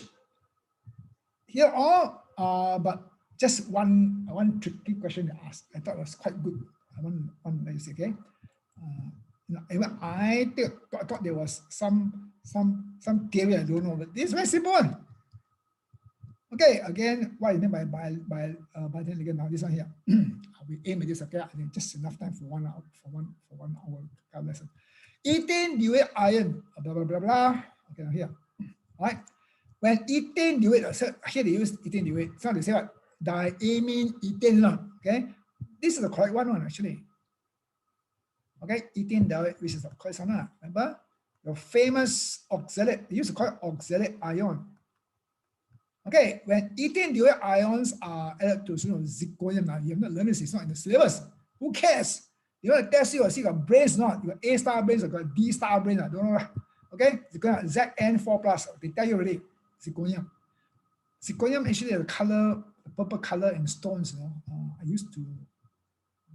here all. But just one tricky question to ask. I thought it was quite good. I want to say, okay. I thought there was some theory I don't know, but this is very simple one. Okay, again, what is meant by bidentate ligand? Now this one here, we aim at this. Okay, I think just enough time for 1 hour lesson. Ethane duate ion, blah blah blah blah. Okay, now here, all right. When ethane duate, here they use ethane duate. So they say what? Diamine ethane. Okay, this is the correct one actually. Okay, ethane diode, which is of course one. Remember your famous oxalate. They used to call it oxalate ion. Okay, when ethane duate ions are added to zirconium, now you have not learned this. It's not in the syllabus. Who cares? You want to test you or see you got brains not? You got A star brains or got D star brains? I don't know. Okay, zirconium Zn4 plus. They tell you already. Zirconium. Zirconium actually has a color, the purple color in stones. I used to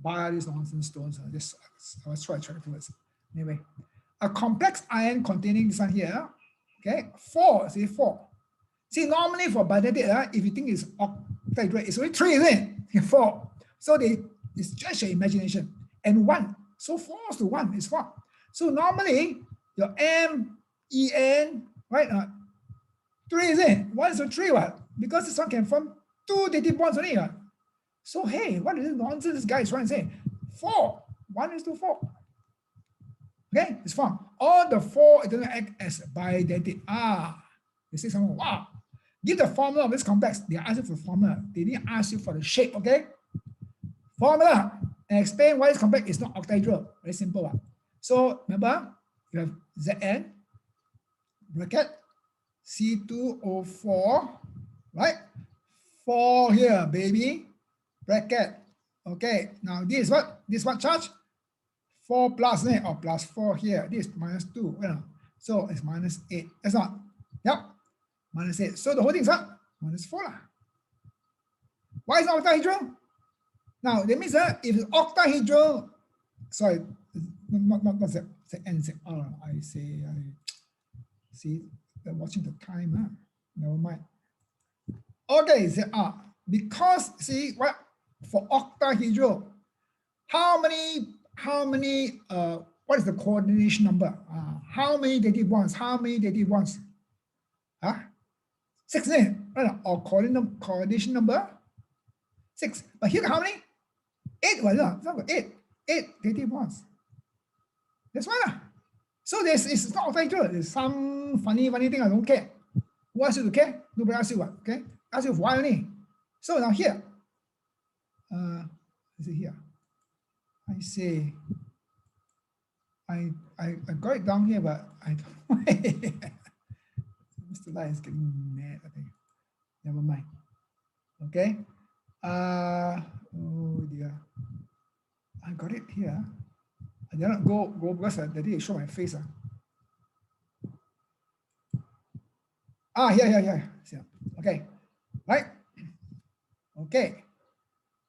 buy these nonsense stones. I was trying to do it. Anyway, a complex ion containing this one here. Okay, 4. Say 4. See, normally for bidentate, if you think it's octahedral, it's only 3, isn't it? 4. So it's just your imagination. And 1. So 4 to 1 is 4. So normally your M, E, N, right? 3, isn't it? 1 is a 3, what? Because this one can form 2 dative bonds only. So hey, what is this nonsense this guy is trying to say? 4. 1 is to 4. Okay, it's formed. All the 4 it doesn't act as bidentate. They say something. Wow. Give the formula of this complex. They ask you for the formula. They didn't ask you for the shape, okay? Formula. And explain why this complex is not octahedral. Very simple one. So remember, you have Zn bracket C2O4, right? 4 here, baby. Bracket. Okay. Now this is what? This is what charge? 4 plus or plus 4 here. This is minus 2. So it's minus 8. That's not. Yep. Minus 8. So the whole thing is what? Minus 4. Why is it octahedral? Now that means that if it's octahedral, sorry, not say N, say R. I say, see, they're watching the time. Huh? Never mind. Okay, say R. Because, see, what for octahedral, how many, what is the coordination number? How many dative bonds? How many dative bonds? 6, right? Or coordination number 6. But here, how many? 8. Well, no, 8. 8 dative bonds. That's why. So it's not octahedral. There's some funny thing. I don't care. Who asks you to care? Nobody asks you what. Okay. Ask you why only. So now here. Is it here? I say. I got it down here, but I don't. Mr. Lai is getting mad. I think. Never mind. Okay. Oh dear. I got it here. I did not go because I didn't show my face. Here. Okay. Right. Okay.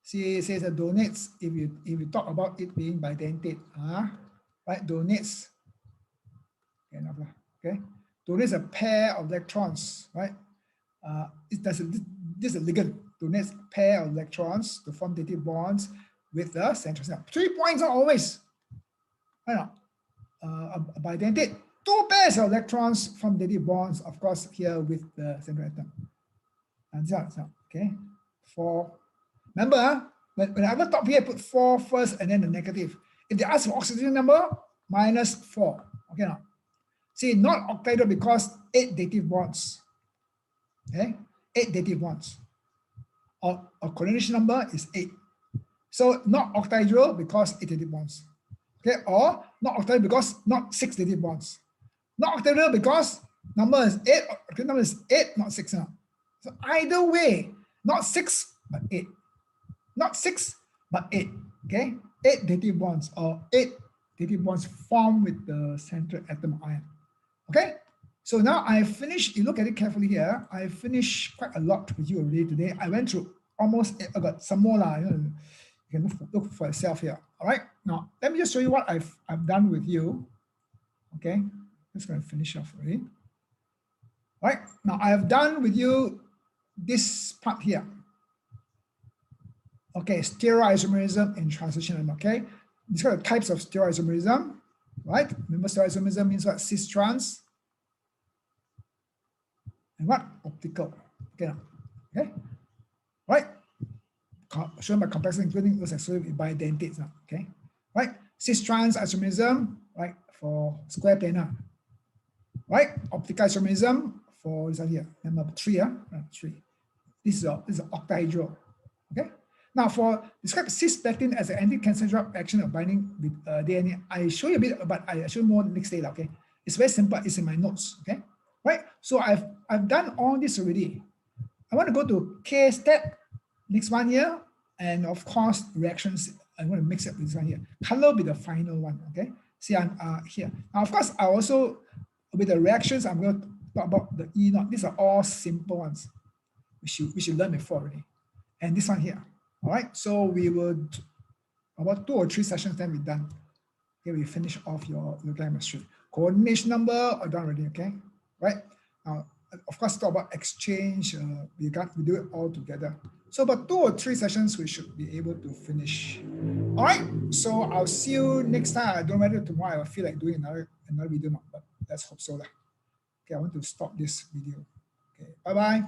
See, it says that donates if you talk about it being bidentate. Right, donates. Okay. Donates a pair of electrons, right? This is a ligand. Donates a pair of electrons to form dative bonds with the central cell. 3 points are always. I know. Bidentate. 2 pairs of electrons from dative bonds, of course, here with the central atom. And so, okay. 4. Remember, whenever top here, put 4 first and then the negative. If they ask for oxygen number, -4. Okay, now. See, not octahedral because 8 dative bonds. Okay, 8 dative bonds. Or coordination number is 8. So not octahedral because 8 dative bonds. Okay, or not octahedral because not 6 dative bonds. Not octahedral because number is 8. Okay, number is 8, not 6. Now. So either way, not 6 but 8. Not 6 but 8. Okay, 8 dative bonds or 8 dative bonds formed with the central atom ion. Okay, so now I finished. You look at it carefully here. I finished quite a lot with you already today. I went through almost. I got some more lah. You can look for yourself here. All right. Now let me just show you what I've done with you. Okay, just going to finish off already. All right. Now I have done with you this part here. Okay, stereoisomerism and transition. Okay, these are the types of stereoisomerism. Right? Remember, stereoisomerism means what? Cis trans and what? Optical. Okay. Okay. Right? Shown by complexity, including those associated with bidentates. Okay. Right? Cis trans isomerism, right? For square planar. Right? Optical isomerism for this one here. Number 3. 3. This is octahedral. Okay. Now, for describe cisplatin as an anti-cancer drug action of binding with DNA, I show you a bit, but I show you more next day. Okay, it's very simple. It's in my notes. Okay, right. So I've done all this already. I want to go to K step next one here, and of course reactions. I'm going to mix it with this one here. Color will be the final one. Okay. See, I'm here now. Of course, I also with the reactions. I'm going to talk about the E naught. These are all simple ones, which you learned before already, and this one here. All right, so we would about 2 or 3 sessions, then we're done. Okay, we finish off your chemistry. Coordination number are done already. Okay, right now, of course, talk about exchange. We do it all together. So about 2 or 3 sessions, we should be able to finish. All right, so I'll see you next time. I don't know whether tomorrow I feel like doing another video, but let's hope so. Okay, I want to stop this video. Okay, bye bye.